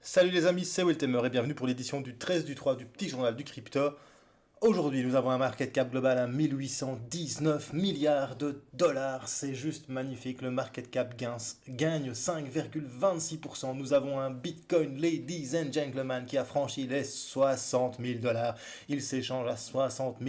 Salut les amis, c'est Wiltemer et bienvenue pour l'édition du 13 du 3 du petit journal du crypto. Aujourd'hui, nous avons un market cap global à 1819 milliards de dollars. C'est juste magnifique. Le market cap gagne 5,26%. Nous avons un Bitcoin, ladies and gentlemen, qui a franchi les 60 000 dollars. Il s'échange à 60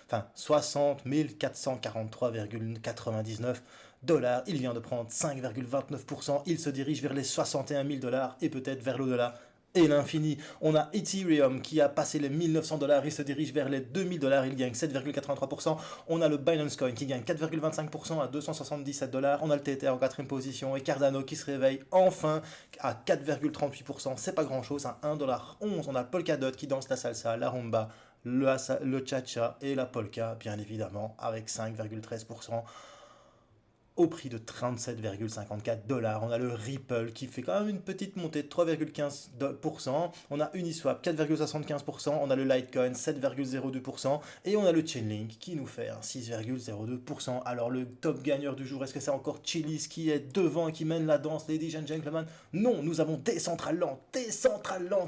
443,99 dollars. Il vient de prendre 5,29%. Il se dirige vers les 61 000 dollars et peut-être vers l'au-delà et l'infini. On a Ethereum qui a passé les 1900 dollars, il se dirige vers les 2000 dollars, il gagne 7,83%. On a le Binance Coin qui gagne 4,25% à 277 dollars. On a le Tether en quatrième position et Cardano qui se réveille enfin à 4,38%. C'est pas grand chose, à 1,11$. On a Polkadot qui danse la salsa, la rumba, le cha-cha et la polka, bien évidemment, avec 5,13%. Au prix de 37,54 dollars. On a le Ripple qui fait quand même une petite montée de 3,15%. On a Uniswap 4,75%. On a le Litecoin 7,02%. Et on a le Chainlink qui nous fait un 6,02%. Alors le top gagneur du jour, est-ce que c'est encore Chiliz qui est devant et qui mène la danse, ladies and gentlemen? Non, nous avons Decentraland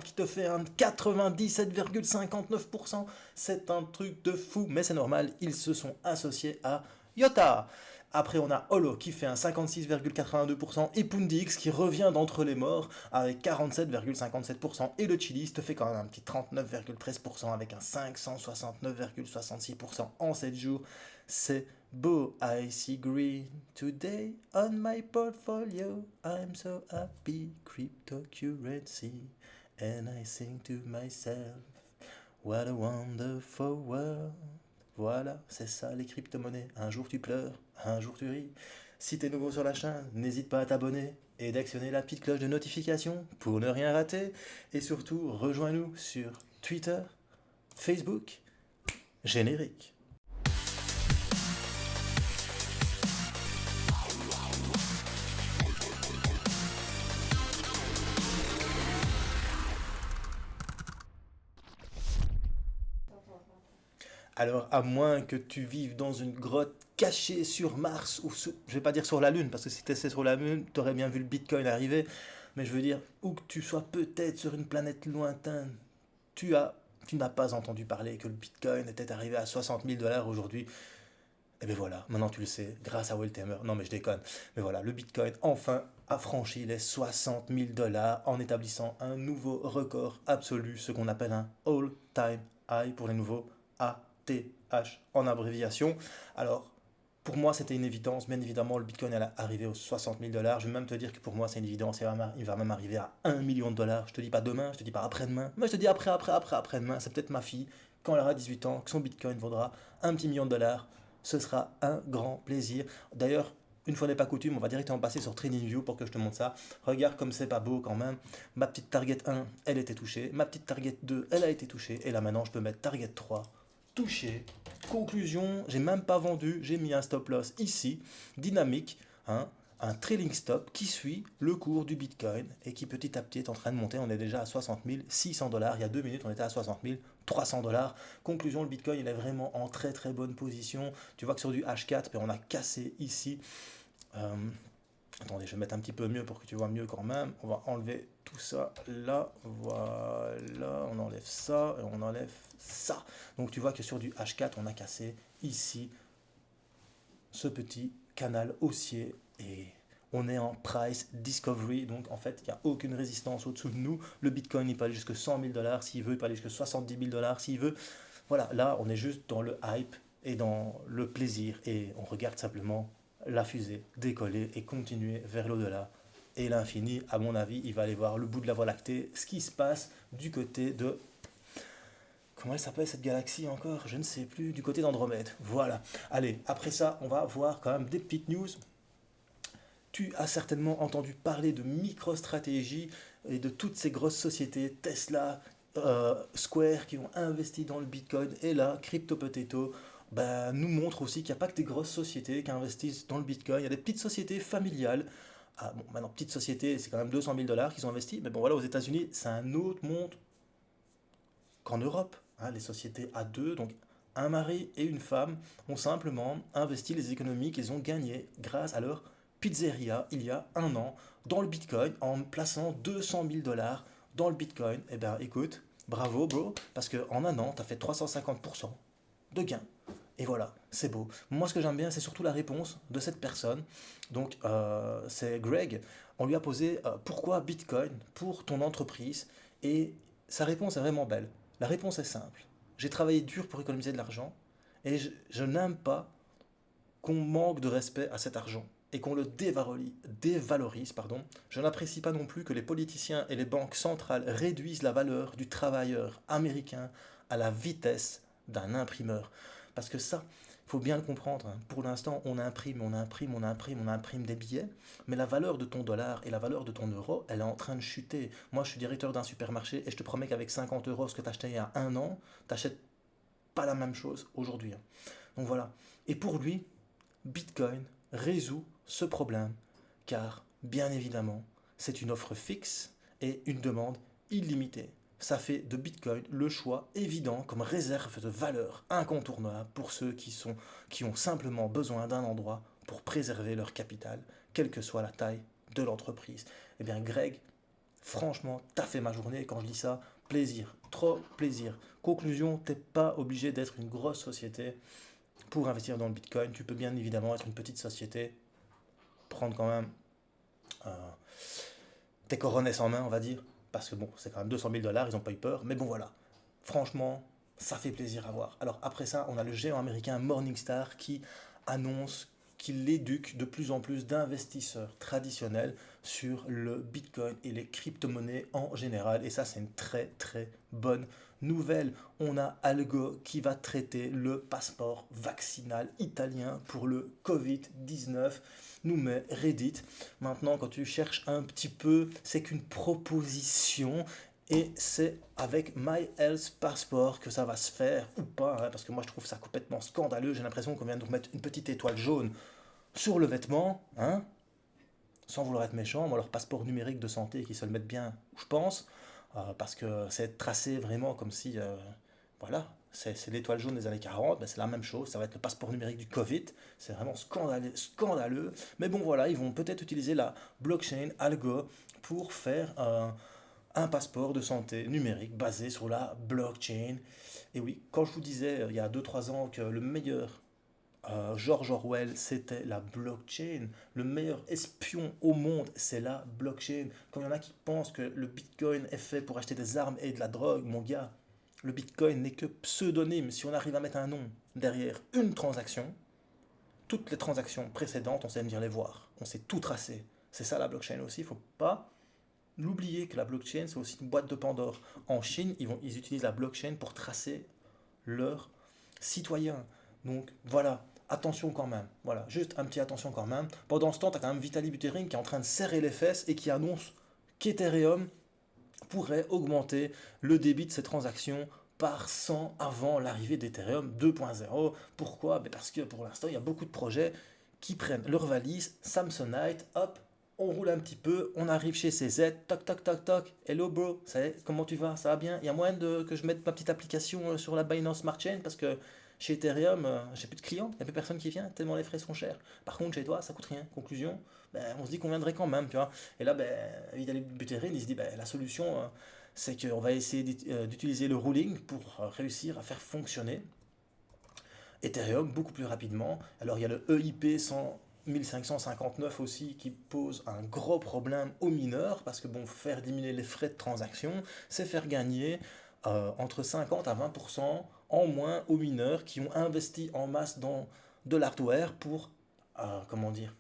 qui te fait un 97,59%. C'est un truc de fou, mais c'est normal, ils se sont associés à Iota. Après, on a Holo qui fait un 56,82% et Pundix qui revient d'entre les morts avec 47,57%. Et le Chiliz te fait quand même un petit 39,13% avec un 569,66% en 7 jours. C'est beau. I see green today on my portfolio. I'm so happy, cryptocurrency. And I sing to myself, what a wonderful world. Voilà, c'est ça les crypto-monnaies. Un jour tu pleures, un jour tu ris. Si t'es nouveau sur la chaîne, n'hésite pas à t'abonner et d'actionner la petite cloche de notification pour ne rien rater. Et surtout, rejoins-nous sur Twitter, Facebook, générique. Alors, à moins que tu vives dans une grotte cachée sur Mars, ou je vais pas dire sur la Lune, parce que si tu étais sur la Lune, tu aurais bien vu le Bitcoin arriver, mais je veux dire, où que tu sois peut-être sur une planète lointaine, tu n'as pas entendu parler que le Bitcoin était arrivé à 60 000 dollars aujourd'hui. Et bien voilà, maintenant tu le sais, grâce à Wiltemer. Non mais je déconne. Mais voilà, le Bitcoin enfin a franchi les 60 000 dollars en établissant un nouveau record absolu, ce qu'on appelle un all-time high pour les nouveaux ATH en abréviation. Alors, pour moi, c'était une évidence. Bien évidemment, le Bitcoin est arrivé aux 60 000 dollars. Je vais même te dire que pour moi, c'est une évidence. Il va même arriver à 1 million de dollars. Je te dis pas demain, je te dis pas après-demain, mais je te dis après-demain. C'est peut-être ma fille, quand elle aura 18 ans, que son Bitcoin vaudra un petit million de dollars. Ce sera un grand plaisir. D'ailleurs, une fois n'est pas coutume, on va directement passer sur TradingView pour que je te montre ça. Regarde comme c'est pas beau quand même. Ma petite target 1, elle était touchée. Ma petite target 2, elle a été touchée. Et là maintenant, je peux mettre target 3, touché. Conclusion, j'ai même pas vendu, j'ai mis un stop loss ici, dynamique, hein, un trailing stop qui suit le cours du Bitcoin et qui petit à petit est en train de monter. On est déjà à 60 600 dollars. Il y a 2 minutes, on était à 60 300 dollars. Conclusion, le Bitcoin, il est vraiment en très très bonne position. Tu vois que sur du H4, on a cassé ici. Attendez, je vais mettre un petit peu mieux pour que tu vois mieux quand même. On va enlever tout ça là. Voilà, on enlève ça et on enlève ça. Donc tu vois que sur du H4, on a cassé ici ce petit canal haussier et on est en price discovery. Donc en fait, il n'y a aucune résistance au-dessous de nous. Le Bitcoin, il peut aller jusqu'à 100 000 dollars s'il veut, il peut aller jusqu'à 70 000 dollars s'il veut. Voilà, là, on est juste dans le hype et dans le plaisir et on regarde simplement la fusée décoller et continuer vers l'au-delà et l'infini. À mon avis, il va aller voir le bout de la Voie lactée, ce qui se passe du côté de... Comment elle s'appelle cette galaxie encore? Je ne sais plus, du côté d'Andromède. Voilà. Allez, après ça, on va voir quand même des petites news. Tu as certainement entendu parler de MicroStrategy et de toutes ces grosses sociétés, Tesla, Square, qui ont investi dans le Bitcoin. Et là, Crypto Potato nous montre aussi qu'il n'y a pas que des grosses sociétés qui investissent dans le Bitcoin. Il y a des petites sociétés familiales. Ah bon, maintenant, petite société, c'est quand même 200 000 dollars qu'ils ont investi. Mais bon, voilà, aux États-Unis, c'est un autre monde qu'en Europe. Hein, les sociétés à deux, donc un mari et une femme, ont simplement investi les économies qu'ils ont gagnées grâce à leur pizzeria il y a un an dans le Bitcoin en plaçant 200 000 dollars dans le Bitcoin. Eh bien, écoute, bravo, bro, parce qu'en un an, tu as fait 350% de gains. Et voilà, c'est beau. Moi, ce que j'aime bien, c'est surtout la réponse de cette personne. Donc, c'est Greg. On lui a posé pourquoi Bitcoin pour ton entreprise. Et sa réponse est vraiment belle. La réponse est simple. J'ai travaillé dur pour économiser de l'argent et je n'aime pas qu'on manque de respect à cet argent et qu'on le dévalorise, pardon. Je n'apprécie pas non plus que les politiciens et les banques centrales réduisent la valeur du travailleur américain à la vitesse d'un imprimeur. Parce que ça, il faut bien le comprendre, hein. Pour l'instant, on imprime, on imprime, on imprime, on imprime des billets, mais la valeur de ton dollar et la valeur de ton euro, elle est en train de chuter. Moi, je suis directeur d'un supermarché et je te promets qu'avec 50 euros, ce que tu achetais il y a un an, tu n'achètes pas la même chose aujourd'hui, hein. Donc voilà. Et pour lui, Bitcoin résout ce problème car, bien évidemment, c'est une offre fixe et une demande illimitée. Ça fait de Bitcoin le choix évident comme réserve de valeur incontournable pour ceux qui ont simplement besoin d'un endroit pour préserver leur capital, quelle que soit la taille de l'entreprise. Eh bien, Greg, franchement, t'as fait ma journée. Quand je dis ça, plaisir, trop plaisir. Conclusion, t'es pas obligé d'être une grosse société pour investir dans le Bitcoin. Tu peux bien évidemment être une petite société, prendre quand même euh, tes coronesses en main, on va dire, parce que bon, c'est quand même 200 000 dollars, ils n'ont pas eu peur, mais bon voilà. Franchement, ça fait plaisir à voir. Alors après ça, on a le géant américain Morningstar qui annonce qu'il éduque de plus en plus d'investisseurs traditionnels sur le Bitcoin et les crypto-monnaies en général. Et ça, c'est une très très bonne nouvelle. On a Algo qui va traiter le passeport vaccinal italien pour le Covid-19, nous met Reddit. Maintenant, quand tu cherches un petit peu, c'est qu'une proposition et c'est avec My Health Passport que ça va se faire ou pas, hein, parce que moi je trouve ça complètement scandaleux. J'ai l'impression qu'on vient de mettre une petite étoile jaune sur le vêtement, hein, sans vouloir être méchant. Moi, leur passeport numérique de santé, qui se le mettent bien, je pense, parce que c'est tracé vraiment comme si, voilà, c'est l'étoile jaune des années 40, ben c'est la même chose, ça va être le passeport numérique du Covid, c'est vraiment scandaleux, scandaleux. Mais bon, voilà, ils vont peut-être utiliser la blockchain Algo pour faire un passeport de santé numérique basé sur la blockchain. Et oui, quand je vous disais il y a 2 3 ans que le meilleur George Orwell, c'était la blockchain. Le meilleur espion au monde, c'est la blockchain. Quand il y en a qui pensent que le Bitcoin est fait pour acheter des armes et de la drogue, mon gars, le Bitcoin n'est que pseudonyme. Si on arrive à mettre un nom derrière une transaction, toutes les transactions précédentes, on sait venir les voir. On sait tout tracer. C'est ça la blockchain aussi. Il ne faut pas l'oublier que la blockchain, c'est aussi une boîte de Pandore. En Chine, ils utilisent la blockchain pour tracer leurs citoyens. Donc voilà, attention quand même. Voilà, juste un petit attention quand même. Pendant ce temps, tu as quand même Vitaly Buterin qui est en train de serrer les fesses et qui annonce qu'Ethereum pourrait augmenter le débit de ses transactions par 100 avant l'arrivée d'Ethereum 2.0. Pourquoi? Parce que pour l'instant, il y a beaucoup de projets qui prennent leur valise, Samsonite, hop, on roule un petit peu, on arrive chez CZ, toc toc toc toc, hello bro, ça y est, comment tu vas, ça va bien? Il y a moyen que je mette ma petite application sur la Binance Smart Chain parce que chez Ethereum, j'ai plus de clients, il n'y a plus personne qui vient, tellement les frais sont chers. Par contre, chez toi, ça coûte rien. Conclusion, on se dit qu'on viendrait quand même, tu vois. Et là, Vitaly Buterin, il se dit, la solution, c'est qu'on va essayer d'utiliser le ruling pour réussir à faire fonctionner Ethereum beaucoup plus rapidement. Alors il y a le EIP 1559 aussi qui pose un gros problème aux mineurs parce que bon, faire diminuer les frais de transaction, c'est faire gagner entre 50 à 20% en moins aux mineurs qui ont investi en masse dans de l'hardware pour, comment dire,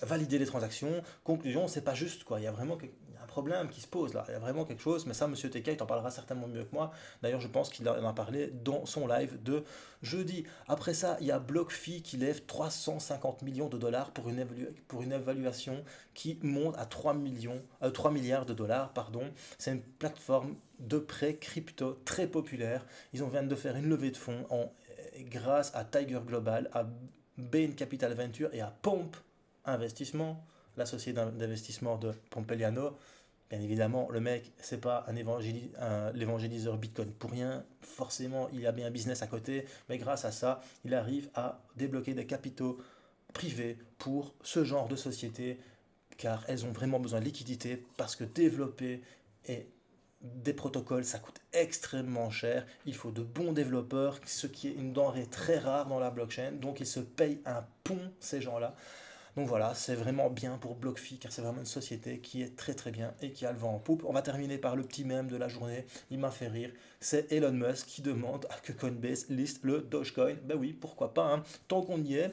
valider les transactions. Conclusion, c'est pas juste quoi. Il y a vraiment un problème qui se pose là. Il y a vraiment quelque chose. Mais ça, Monsieur TK, il t'en parlera certainement mieux que moi. D'ailleurs, je pense qu'il en a parlé dans son live de jeudi. Après ça, il y a BlockFi qui lève 350 millions de dollars pour une évaluation qui monte à 3 milliards de dollars. Pardon. C'est une plateforme de prêt crypto très populaire. Ils ont viennent de faire une levée de fonds grâce à Tiger Global, à Bain Capital Venture et à Pomp Investissement, l'associé d'investissement de Pompeliano. Bien évidemment, le mec, c'est pas l'évangéliseur Bitcoin pour rien. Forcément, il y a bien un business à côté, mais grâce à ça, il arrive à débloquer des capitaux privée pour ce genre de société, car elles ont vraiment besoin de liquidité, parce que développer et des protocoles, ça coûte extrêmement cher. Il faut de bons développeurs, ce qui est une denrée très rare dans la blockchain. Donc ils se payent un pont, ces gens-là. Donc voilà, c'est vraiment bien pour BlockFi, car c'est vraiment une société qui est très très bien et qui a le vent en poupe. On va terminer par le petit mème de la journée, il m'a fait rire. C'est Elon Musk qui demande à que Coinbase liste le Dogecoin. Ben oui, pourquoi pas, hein, tant qu'on y est.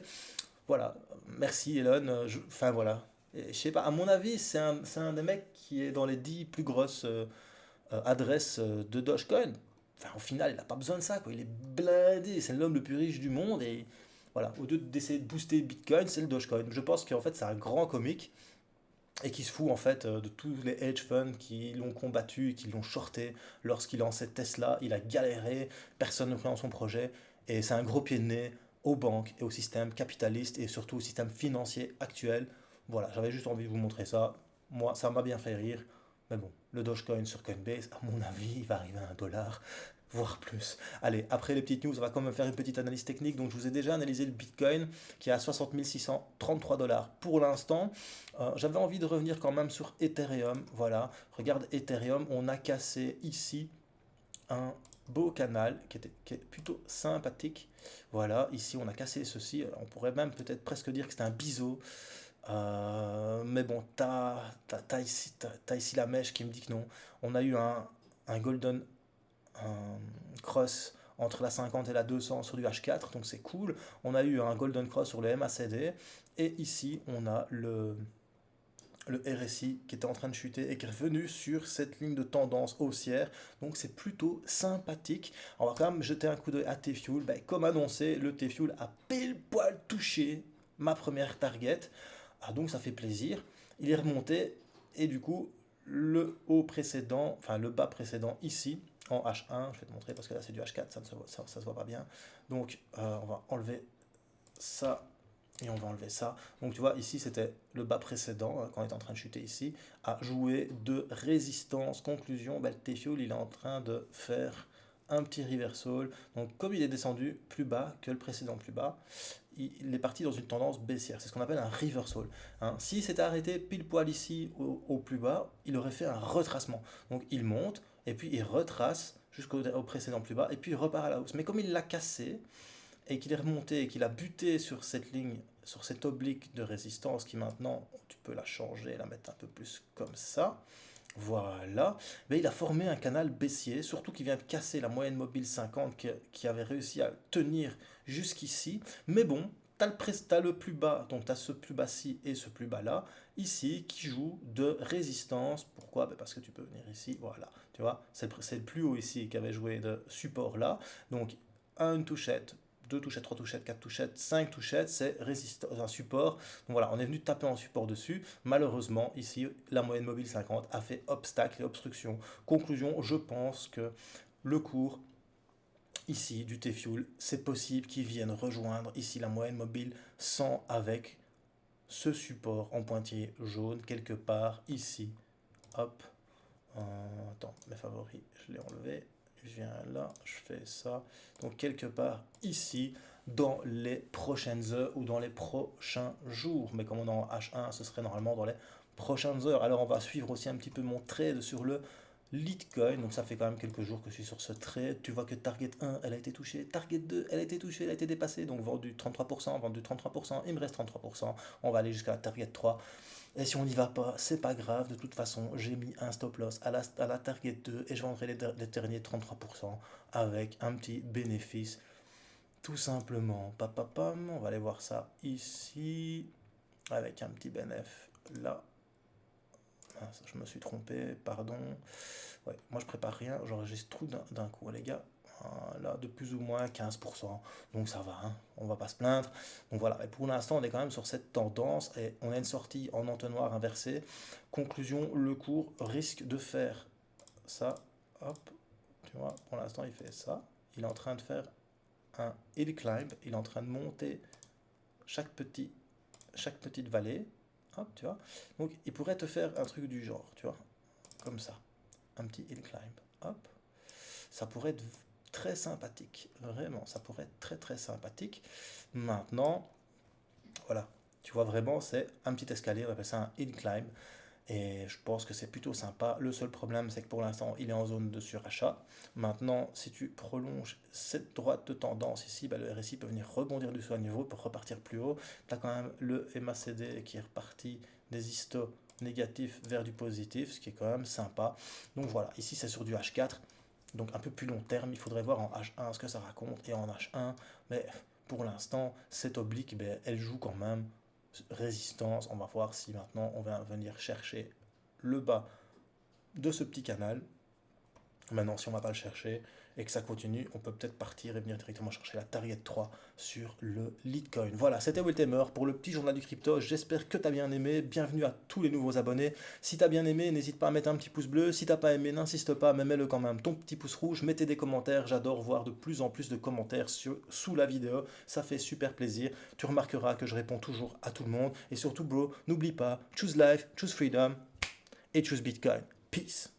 Voilà, merci Elon. Enfin voilà. Et je sais pas, à mon avis, c'est un des mecs qui est dans les 10 plus grosses adresses de Dogecoin. Enfin, au final, il n'a pas besoin de ça, quoi. Il est blindé, c'est l'homme le plus riche du monde. Et voilà, au lieu d'essayer de booster Bitcoin, c'est le Dogecoin. Je pense qu'en fait, c'est un grand comique et qui se fout en fait de tous les hedge funds qui l'ont combattu et qui l'ont shorté lorsqu'il lançait Tesla. Il a galéré, personne ne croyait en son projet. Et c'est un gros pied de nez aux banques et au système capitaliste et surtout au système financier actuel. Voilà, j'avais juste envie de vous montrer ça. Moi, ça m'a bien fait rire. Mais bon, le Dogecoin sur Coinbase, à mon avis, il va arriver à 1 $, voire plus. Allez, après les petites news, on va quand même faire une petite analyse technique. Donc, je vous ai déjà analysé le Bitcoin qui est à 60 633 $ pour l'instant. J'avais envie de revenir quand même sur Ethereum. Voilà, regarde Ethereum, on a cassé ici un beau canal qui est plutôt sympathique. Voilà, ici on a cassé ceci. On pourrait même peut-être presque dire que c'est un biseau. Mais bon, t'as ici la mèche qui me dit que non. On a eu un golden cross entre la 50 et la 200 sur du H4, donc c'est cool. On a eu un golden cross sur le MACD. Et ici, on a le RSI qui était en train de chuter et qui est revenu sur cette ligne de tendance haussière. Donc c'est plutôt sympathique. On va quand même jeter un coup d'œil à T-Fuel. Ben, comme annoncé, le T-Fuel a pile poil touché ma première target. Ah, donc ça fait plaisir. Il est remonté et du coup le haut précédent, enfin le bas précédent ici en H1, je vais te montrer parce que là c'est du H4, ça se voit pas bien. Donc on va enlever ça et on va enlever ça. Donc tu vois, ici c'était le bas précédent, quand on est en train de chuter ici, à jouer de résistance. Conclusion, ben, le T-Fuel il est en train de faire un petit reversal. Donc comme il est descendu plus bas que le précédent plus bas, il est parti dans une tendance baissière. C'est ce qu'on appelle un reversal. Hein. S'il s'était arrêté pile poil ici au plus bas, il aurait fait un retracement. Donc il monte et puis il retrace jusqu'au précédent plus bas et puis il repart à la hausse. Mais comme il l'a cassé, et qu'il est remonté et qu'il a buté sur cette ligne, sur cette oblique de résistance qui maintenant, tu peux la changer, la mettre un peu plus comme ça, voilà, mais il a formé un canal baissier, surtout qu'il vient de casser la moyenne mobile 50 qui avait réussi à tenir jusqu'ici, mais bon, t'as le plus bas, donc tu as ce plus bas-ci et ce plus bas-là, ici, qui joue de résistance. Pourquoi? Ben parce que tu peux venir ici, voilà, tu vois, c'est le plus haut ici qui avait joué de support là, donc une touchette, deux touchettes, trois touchettes, quatre touchettes, cinq touchettes, c'est un support. Donc voilà, on est venu taper en support dessus. Malheureusement, ici, la moyenne mobile 50 a fait obstacle et obstruction. Conclusion, je pense que le cours ici du T-Fuel, c'est possible qu'il vienne rejoindre ici la moyenne mobile 100 avec ce support en pointillé jaune quelque part ici. Hop. Attends, mes favoris, je l'ai enlevé. Je viens là, je fais ça. Donc quelque part ici, dans les prochaines heures ou dans les prochains jours. Mais comme on est en H1, ce serait normalement dans les prochaines heures. Alors on va suivre aussi un petit peu mon trade sur le Litecoin. Donc ça fait quand même quelques jours que je suis sur ce trade. Tu vois que Target 1, elle a été touchée. Target 2, elle a été touchée, elle a été dépassée. Donc vendu 33%, vendu 33%. Il me reste 33%. On va aller jusqu'à la Target 3. Et si on n'y va pas, c'est pas grave. De toute façon, j'ai mis un stop loss à la Target 2 et je vendrai les derniers 33% avec un petit bénéfice. Tout simplement. Papapam, on va aller voir ça ici. Avec un petit bénéfice là. Ah, je me suis trompé, pardon. Ouais, moi je prépare rien, j'enregistre tout d'un coup, les gars. Là, de plus ou moins 15%. Donc ça va, hein, on va pas se plaindre. Donc voilà, et pour l'instant, on est quand même sur cette tendance et on a une sortie en entonnoir inversé. Conclusion, le cours risque de faire ça. Hop, tu vois, pour l'instant, il fait ça. Il est en train de faire un hill climb. Il est en train de monter chaque petite vallée. Hop, tu vois. Donc il pourrait te faire un truc du genre, tu vois, comme ça. Un petit hill climb. Hop. Ça pourrait être très sympathique. Vraiment, ça pourrait être très très sympathique. Maintenant, Voilà, tu vois vraiment, c'est un petit escalier, on appelle ça un incline. Et je pense que c'est plutôt sympa. Le seul problème, c'est que pour l'instant, il est en zone de surachat. Maintenant, si tu prolonges cette droite de tendance ici, bah, le RSI peut venir rebondir du à niveau pour repartir plus haut. Tu as quand même le MACD qui est reparti des histos négatifs vers du positif, ce qui est quand même sympa. Donc voilà, ici c'est sur du H4, donc un peu plus long terme. Il faudrait voir en H1 ce que ça raconte et en H1. Mais pour l'instant, cette oblique, ben, elle joue quand même résistance. On va voir si maintenant on va venir chercher le bas de ce petit canal. Maintenant, si on ne va pas le chercher et que ça continue, on peut peut-être partir et venir directement chercher la target 3 sur le Litecoin. Voilà, c'était Wiltemer pour le petit journal du crypto. J'espère que tu as bien aimé. Bienvenue à tous les nouveaux abonnés. Si tu as bien aimé, n'hésite pas à mettre un petit pouce bleu. Si tu n'as pas aimé, n'insiste pas, mais mets-le quand même. Ton petit pouce rouge, mettez des commentaires. J'adore voir de plus en plus de commentaires sous la vidéo. Ça fait super plaisir. Tu remarqueras que je réponds toujours à tout le monde. Et surtout, bro, n'oublie pas, choose life, choose freedom et choose Bitcoin. Peace.